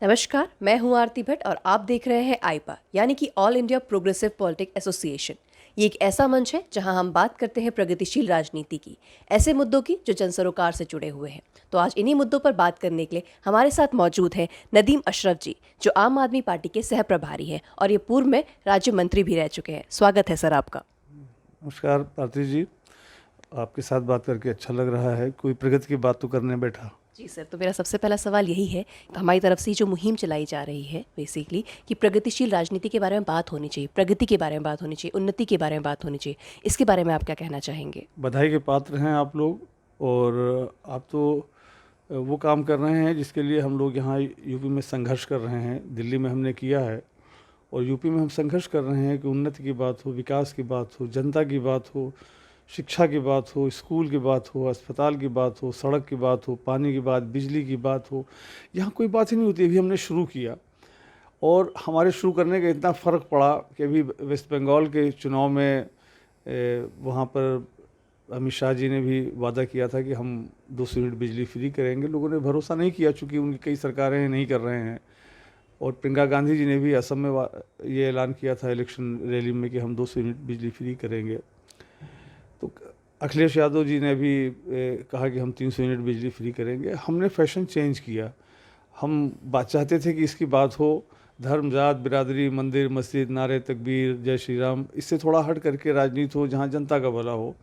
नमस्कार, मैं हूं आरती भट्ट और आप देख रहे हैं आईपा यानी कि all India progressive politic association. ये एक ऐसा मंच है जहां हम बात करते हैं प्रगतिशील राजनीति की, ऐसे मुद्दों की जो जन सरोकार से जुड़े हुए हैं। तो आज इन्हीं मुद्दों पर बात करने के लिए हमारे साथ मौजूद हैं नदीम अशरफ जी, जो आम आदमी पार्टी के सह प्रभारी हैं और ये पूर्व में राज्य मंत्री भी रह चुके हैं। स्वागत है सर आपका। नमस्कार आरती जी, आपके साथ बात करके अच्छा लग रहा है। कोई प्रगति की बात तो करने बैठा। जी सर, तो मेरा सबसे पहला सवाल यही है कि हमारी तरफ से जो मुहिम चलाई जा रही है बेसिकली कि प्रगतिशील राजनीति के बारे में बात होनी चाहिए, प्रगति के बारे में बात होनी चाहिए, उन्नति के बारे में बात होनी चाहिए, इसके बारे में आप क्या कहना चाहेंगे? बधाई के पात्र हैं आप लोग। और आप तो वो काम कर रहे हैं जिसके लिए हम लोग यहाँ यूपी में संघर्ष कर रहे हैं। दिल्ली में हमने किया है और यूपी में हम संघर्ष कर रहे हैं कि उन्नति की बात हो, विकास की बात हो, जनता की बात हो, शिक्षा की बात हो, स्कूल की बात हो, अस्पताल की बात हो, सड़क की बात हो, पानी की बात, बिजली की बात हो। यहाँ कोई बात ही नहीं होती। अभी हमने शुरू किया और हमारे शुरू करने का इतना फ़र्क पड़ा कि अभी वेस्ट बंगाल के चुनाव में वहाँ पर अमित शाह जी ने भी वादा किया था कि हम 200 यूनिट बिजली फ्री करेंगे। लोगों ने भरोसा नहीं किया चूँकि उनकी कई सरकारें नहीं कर रहे हैं। और प्रियंका गांधी जी ने भी असम में ये ऐलान किया था इलेक्शन रैली में कि हम 200 यूनिट बिजली फ्री करेंगे। तो अखिलेश यादव जी ने भी कहा कि हम 300 यूनिट बिजली फ्री करेंगे। हमने फैशन चेंज किया। हम बात चाहते थे कि इसकी बात हो धर्म, जात, बिरादरी, मंदिर, मस्जिद, नारे तकबीर, जय श्री राम, इससे थोड़ा हट करके राजनीति हो जहाँ जनता का भला हो।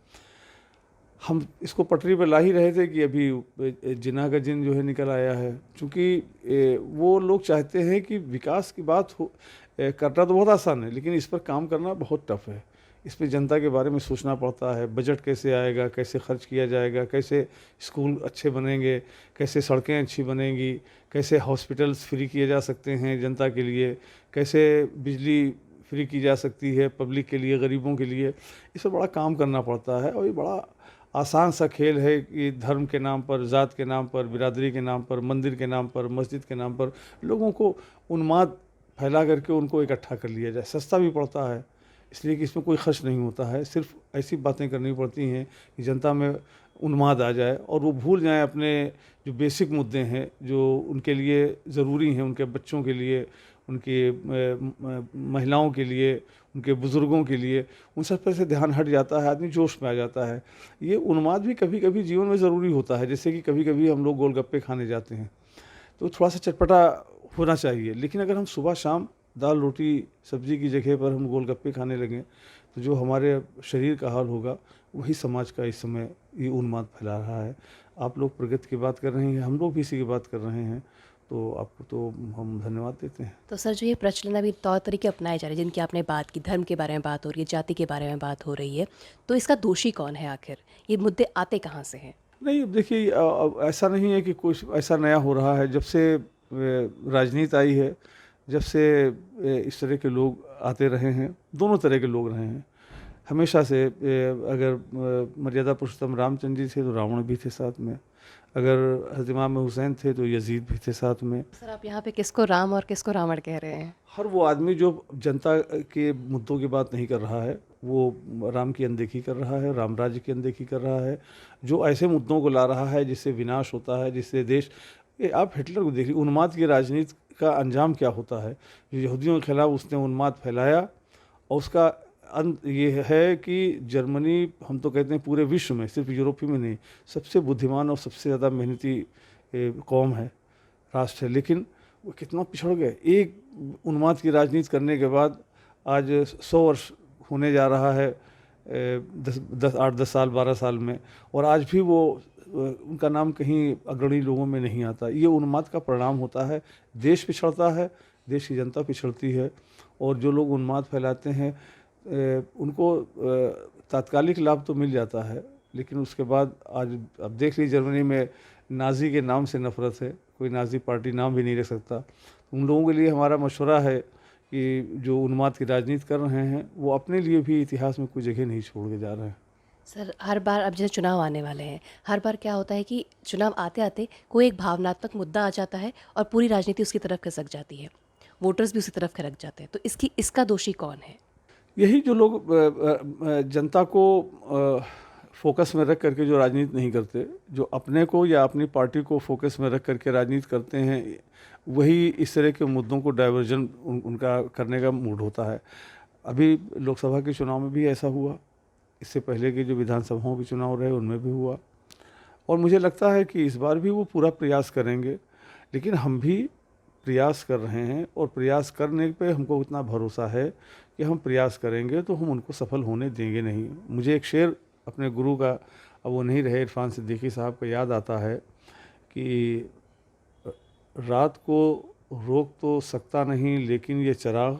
हम इसको पटरी पर ला ही रहे थे कि अभी जिन्ना का जिन जो है निकल आया है। क्योंकि वो लोग चाहते हैं कि विकास की बात हो, करना तो बहुत आसान है लेकिन इस पर काम करना बहुत टफ है। इस पर जनता के बारे में सोचना पड़ता है। बजट कैसे आएगा, कैसे खर्च किया जाएगा, कैसे स्कूल अच्छे बनेंगे, कैसे सड़कें अच्छी बनेंगी, कैसे हॉस्पिटल्स फ्री किए जा सकते हैं जनता के लिए, कैसे बिजली फ्री की जा सकती है पब्लिक के लिए, गरीबों के लिए। इस पर बड़ा काम करना पड़ता है और ये बड़ा आसान सा खेल है कि धर्म के नाम पर, ज़ात के नाम पर, बिरादरी के नाम पर, मंदिर के नाम पर, मस्जिद के नाम पर लोगों को उन्माद फैला करके उनको इकट्ठा कर लिया जाए। सस्ता भी पड़ता है इसलिए कि इसमें कोई खर्च नहीं होता है। सिर्फ ऐसी बातें करनी पड़ती हैं कि जनता में उन्माद आ जाए और वो भूल जाएं अपने जो बेसिक मुद्दे हैं जो उनके लिए ज़रूरी हैं, उनके बच्चों के लिए, उनके महिलाओं के लिए, उनके बुज़ुर्गों के लिए। उन सब पर से ध्यान हट जाता है, आदमी जोश में आ जाता है। ये उन्माद भी कभी कभी जीवन में ज़रूरी होता है। जैसे कि कभी कभी हम लोग गोलगप्पे खाने जाते हैं तो थोड़ा सा चटपटा होना चाहिए, लेकिन अगर हम सुबह शाम दाल रोटी सब्जी की जगह पर हम गोलगप्पे खाने लगें तो जो हमारे शरीर का हाल होगा वही समाज का इस समय ये उन्माद फैला रहा है। आप लोग प्रगति की बात कर रहे हैं, हम लोग भी इसी की बात कर रहे हैं, तो आपको तो हम धन्यवाद देते हैं। तो सर, जो ये प्रचलन अभी तौर तरीके अपनाए जा रहे हैं जिनकी आपने बात की, धर्म के बारे में बात हो रही है, जाति के बारे में बात हो रही है, तो इसका दोषी कौन है आखिर? ये मुद्दे आते कहाँ से हैं? नहीं, अब देखिए ऐसा नहीं है कि कुछ ऐसा नया हो रहा है। जब से राजनीति आई है, जब से इस तरह के लोग आते रहे हैं, दोनों तरह के लोग रहे हैं हमेशा से। अगर मर्यादा पुरुषोत्तम रामचंद्र जी थे तो रावण भी थे साथ में, अगर हज़रत इमाम हुसैन थे तो यजीद भी थे साथ में। सर, आप यहाँ पे किसको राम और किसको रावण कह रहे हैं? हर वो आदमी जो जनता के मुद्दों की बात नहीं कर रहा है वो राम की अनदेखी कर रहा है, राम राज्य की अनदेखी कर रहा है, जो ऐसे मुद्दों को ला रहा है जिससे विनाश होता है, जिससे देश। आप हिटलर को देखिए, उन्माद की राजनीति का अंजाम क्या होता है। जो यहूदियों के खिलाफ उसने उन्माद फैलाया और उसका अंत ये है कि जर्मनी, हम तो कहते हैं पूरे विश्व में, सिर्फ यूरोप ही में नहीं, सबसे बुद्धिमान और सबसे ज़्यादा मेहनती कौम है, राष्ट्र है, लेकिन वो कितना पिछड़ गए। एक उन्माद की राजनीति करने के बाद आज 100 वर्ष होने जा रहा है, 8-10 साल 12 साल में, और आज भी वो उनका नाम कहीं अग्रणी लोगों में नहीं आता। ये उन्माद का परिणाम होता है। देश पिछड़ता है, देश की जनता पिछड़ती है, और जो लोग उन्माद फैलाते हैं उनको तात्कालिक लाभ तो मिल जाता है, लेकिन उसके बाद आज अब देख लीजिए जर्मनी में नाज़ी के नाम से नफ़रत है, कोई नाज़ी पार्टी नाम भी नहीं रख सकता। उन लोगों के लिए हमारा मशवरा है कि जो उन्माद की राजनीति कर रहे हैं वो अपने लिए भी इतिहास में कोई जगह नहीं छोड़ के जा रहे हैं। सर, हर बार अब जैसे चुनाव आने वाले हैं, हर बार क्या होता है कि चुनाव आते आते कोई एक भावनात्मक मुद्दा आ जाता है और पूरी राजनीति उसकी तरफ खिसक जाती है, वोटर्स भी उसी तरफ खिसक जाते हैं। तो इसका दोषी कौन है? यही जो लोग जनता को फोकस में रख करके जो राजनीति नहीं करते, जो अपने को या अपनी पार्टी को फोकस में रख करके राजनीति करते हैं, वही इस तरह के मुद्दों को डाइवर्जन उनका करने का मूड होता है। अभी लोकसभा के चुनाव में भी ऐसा हुआ, इससे पहले के जो विधानसभाओं के चुनाव रहे उनमें भी हुआ, और मुझे लगता है कि इस बार भी वो पूरा प्रयास करेंगे। लेकिन हम भी प्रयास कर रहे हैं, और प्रयास करने पे हमको इतना भरोसा है कि हम प्रयास करेंगे तो हम उनको सफल होने देंगे नहीं। मुझे एक शेर अपने गुरु का, अब वो नहीं रहे, इरफान सिद्दीकी साहब का, याद आता है कि रात को रोक तो सकता नहीं लेकिन ये चिराग,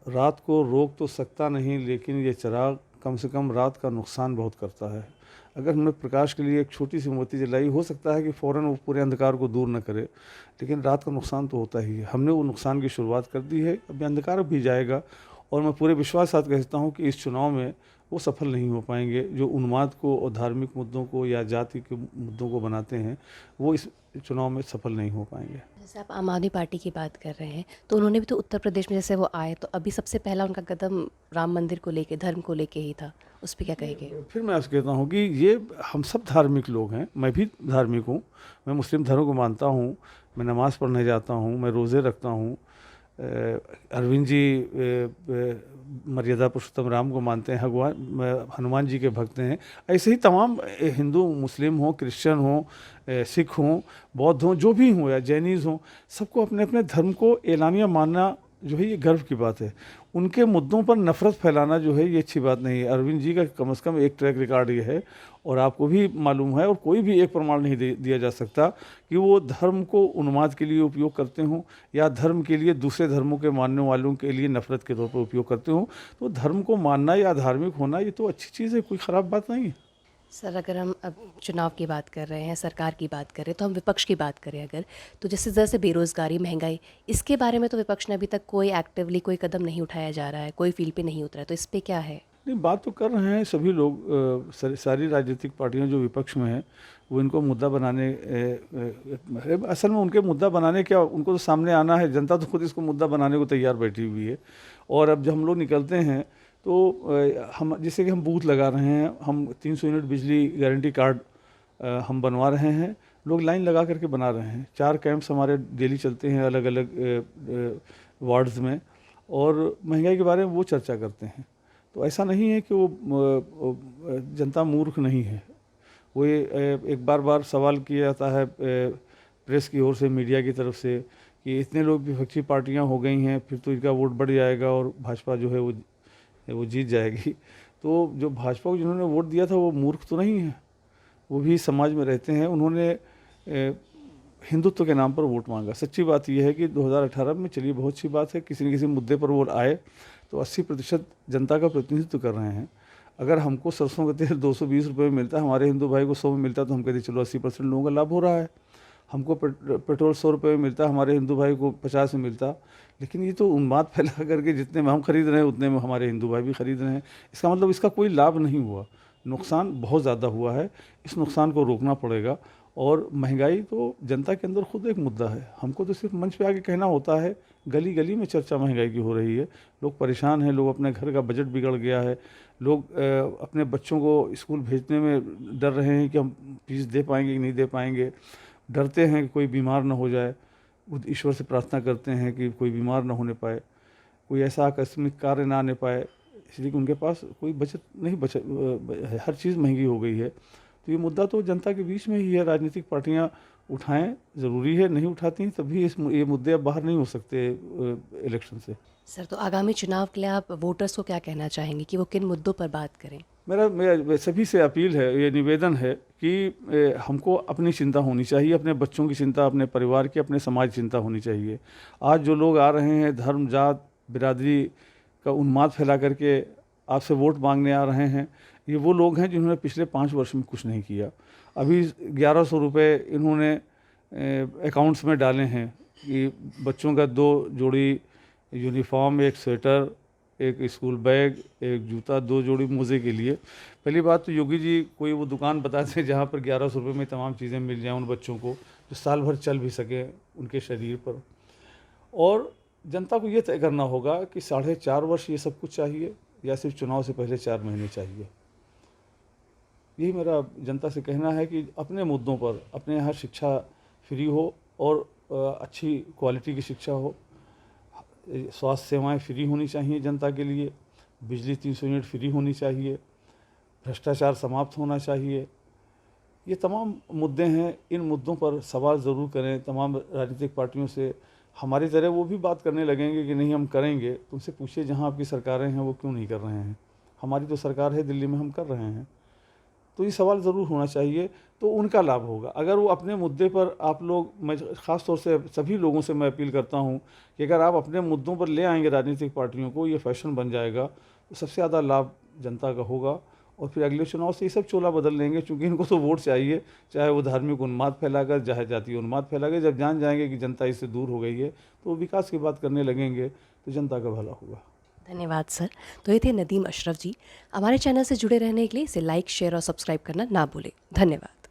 रात को रोक तो सकता नहीं लेकिन ये चिराग, कम से कम रात का नुकसान बहुत करता है। अगर हमने प्रकाश के लिए एक छोटी सी मोमबत्ती जलाई, हो सकता है कि फ़ौरन वो पूरे अंधकार को दूर न करे, लेकिन रात का नुकसान तो होता ही है। हमने वो नुकसान की शुरुआत कर दी है, अभी अंधकार भी जाएगा, और मैं पूरे विश्वास के साथ कहता हूँ कि इस चुनाव में वो सफल नहीं हो पाएंगे। जो उन्माद को और धार्मिक मुद्दों को या जाति के मुद्दों को बनाते हैं, वो इस चुनाव में सफल नहीं हो पाएंगे। जैसे आप आम आदमी पार्टी की बात कर रहे हैं, तो उन्होंने भी तो उत्तर प्रदेश में जैसे वो आए तो अभी सबसे पहला उनका कदम राम मंदिर को लेके, धर्म को लेके ही था, उस पर क्या कहेंगे? फिर मैं आपसे कहता हूँ कि ये हम सब धार्मिक लोग हैं, मैं भी धार्मिक हूँ, मैं मुस्लिम धर्म को मानता हूँ, मैं नमाज़ पढ़ने जाता हूँ, मैं रोज़े रखता हूँ। अरविंद जी मर्यादा पुरुषोत्तम राम को मानते हैं, भगवान हनुमान जी के भक्त हैं। ऐसे ही तमाम हिंदू, मुस्लिम हों, क्रिश्चियन हों, सिख हों, बौद्ध हों, जो भी हों या जैनीज़ हों, सबको अपने अपने धर्म को एलानिया मानना जो है ये गर्व की बात है। उनके मुद्दों पर नफ़रत फैलाना जो है ये अच्छी बात नहीं है। अरविंद जी का कम से कम एक ट्रैक रिकॉर्ड ये है, और आपको भी मालूम है, और कोई भी एक प्रमाण नहीं दिया जा सकता कि वो धर्म को उन्माद के लिए उपयोग करते हों, या धर्म के लिए दूसरे धर्मों के मानने वालों के लिए नफ़रत के तौर पर उपयोग करते हों। तो धर्म को मानना या धार्मिक होना ये तो अच्छी चीज़ है, कोई ख़राब बात नहीं है। सर, अगर हम अब चुनाव की बात कर रहे हैं, सरकार की बात कर रहे हैं, तो हम विपक्ष की बात करें अगर, तो जिस तरह से बेरोज़गारी, महंगाई, इसके बारे में तो विपक्ष ने अभी तक कोई एक्टिवली कोई कदम नहीं उठाया जा रहा है, कोई फील्ड पे नहीं उतरा है, तो इस पे क्या है? नहीं, बात तो कर रहे हैं सभी लोग, सारी राजनीतिक पार्टियां जो विपक्ष में हैं, वो इनको मुद्दा बनाने, असल में उनके मुद्दा बनाने क्या, उनको तो सामने आना है, जनता तो खुद इसको मुद्दा बनाने को तैयार बैठी हुई है। और अब जब हम लोग निकलते हैं तो हम, जैसे कि हम बूथ लगा रहे हैं, हम 300 यूनिट बिजली गारंटी कार्ड हम बनवा रहे हैं, लोग लाइन लगा करके बना रहे हैं। 4 कैंप्स हमारे डेली चलते हैं अलग अलग वार्ड्स में, और महंगाई के बारे में वो चर्चा करते हैं। तो ऐसा नहीं है कि वो जनता मूर्ख नहीं है। वो ये एक बार सवाल किया जाता है प्रेस की ओर से, मीडिया की तरफ से, कि इतने लोग विपक्षी पार्टियां हो गई हैं, फिर तो इनका वोट बढ़ जाएगा और भाजपा जो है वो जीत जाएगी। तो जो भाजपा को जिन्होंने वोट दिया था वो मूर्ख तो नहीं है, वो भी समाज में रहते हैं। उन्होंने हिंदुत्व के नाम पर वोट मांगा। सच्ची बात यह है कि 2018 में, चलिए बहुत अच्छी बात है, किसी न किसी मुद्दे पर वोट आए, तो 80% जनता का प्रतिनिधित्व कर रहे हैं। अगर हमको सरसों का तेल 220 रुपये में मिलता है, हमारे हिंदू भाई को 100 में मिलता है, तो हम कहते चलो 80% लोगों का लाभ हो रहा है। हमको पेट्रोल 100 रुपये में मिलता है, हमारे हिंदू भाई को 50 में मिलता। लेकिन ये तो उन्माद फैला करके जितने में हम खरीद रहे हैं उतने में हमारे हिंदू भाई भी खरीद रहे हैं। इसका मतलब इसका कोई लाभ नहीं हुआ, नुकसान बहुत ज़्यादा हुआ है। इस नुकसान को रोकना पड़ेगा। और महंगाई तो जनता के अंदर खुद एक मुद्दा है, हमको तो सिर्फ मंच पे आके कहना होता है। गली गली में चर्चा महंगाई की हो रही है, लोग परेशान हैं, लोग अपने घर का बजट बिगड़ गया है, लोग अपने बच्चों को स्कूल भेजने में डर रहे हैं कि हम फीस दे पाएंगे कि नहीं दे पाएंगे, डरते हैं कि कोई बीमार ना हो जाए, ईश्वर से प्रार्थना करते हैं कि कोई बीमार ना होने पाए, कोई ऐसा आकस्मिक कार्य ना आने पाए, इसलिए कि उनके पास कोई बचत नहीं, हर चीज़ महंगी हो गई है। तो ये मुद्दा तो जनता के बीच में ही है, राजनीतिक पार्टियां उठाएं, ज़रूरी है, नहीं उठाती तभी ये मुद्दे अब बाहर नहीं हो सकते इलेक्शन से। सर, तो आगामी चुनाव के लिए आप वोटर्स को क्या कहना चाहेंगे कि वो किन मुद्दों पर बात करें? मेरा सभी से अपील है, ये निवेदन है कि हमको अपनी चिंता होनी चाहिए, अपने बच्चों की चिंता, अपने परिवार की, अपने समाज की चिंता होनी चाहिए। आज जो लोग आ रहे हैं धर्म, जात, बिरादरी का उन्माद फैला करके आपसे वोट मांगने आ रहे हैं, ये वो लोग हैं जिन्होंने पिछले 5 वर्ष में कुछ नहीं किया। अभी 1100 रुपये इन्होंने अकाउंट्स में डाले हैं कि बच्चों का 2 जोड़ी यूनिफॉर्म, 1 स्वेटर, 1 स्कूल बैग, 1 जूता, 2 जोड़ी मोज़े के लिए। पहली बात तो योगी जी कोई वो दुकान बता दें जहाँ पर 1100 रुपये में तमाम चीज़ें मिल जाएं उन बच्चों को, जो साल भर चल भी सके उनके शरीर पर। और जनता को ये तय करना होगा कि 4.5 वर्ष ये सब कुछ चाहिए या सिर्फ चुनाव से पहले 4 महीने चाहिए। यही मेरा जनता से कहना है कि अपने मुद्दों पर, अपने यहाँ शिक्षा फ्री हो और अच्छी क्वालिटी की शिक्षा हो, स्वास्थ्य सेवाएं फ्री होनी चाहिए जनता के लिए, बिजली 300 यूनिट फ्री होनी चाहिए, भ्रष्टाचार समाप्त होना चाहिए। ये तमाम मुद्दे हैं, इन मुद्दों पर सवाल ज़रूर करें तमाम राजनीतिक पार्टियों से। हमारी तरह वो भी बात करने लगेंगे कि नहीं हम करेंगे, तुमसे पूछिए जहाँ आपकी सरकारें हैं वो क्यों नहीं कर रहे हैं। हमारी तो सरकार है दिल्ली में, हम कर रहे हैं। तो ये सवाल ज़रूर होना चाहिए, तो उनका लाभ होगा। अगर वो अपने मुद्दे पर आप लोग, मैं ख़ास तौर से सभी लोगों से मैं अपील करता हूँ कि अगर आप अपने मुद्दों पर ले आएंगे राजनीतिक पार्टियों को, ये फैशन बन जाएगा, तो सबसे ज़्यादा लाभ जनता का होगा। और फिर अगले चुनाव से ये सब चोला बदल लेंगे, क्योंकि इनको तो वोट चाहिए, चाहे वो धार्मिक उन्माद फैलाकर, चाहे जातीय उन्माद फैलाकर। जब जान जाएंगे कि जनता इससे दूर हो गई है तो वो विकास की बात करने लगेंगे, तो जनता का भला होगा। धन्यवाद सर। तो ये थे नदीम अशरफ जी। हमारे चैनल से जुड़े रहने के लिए इसे लाइक, शेयर और सब्सक्राइब करना ना भूलें। धन्यवाद।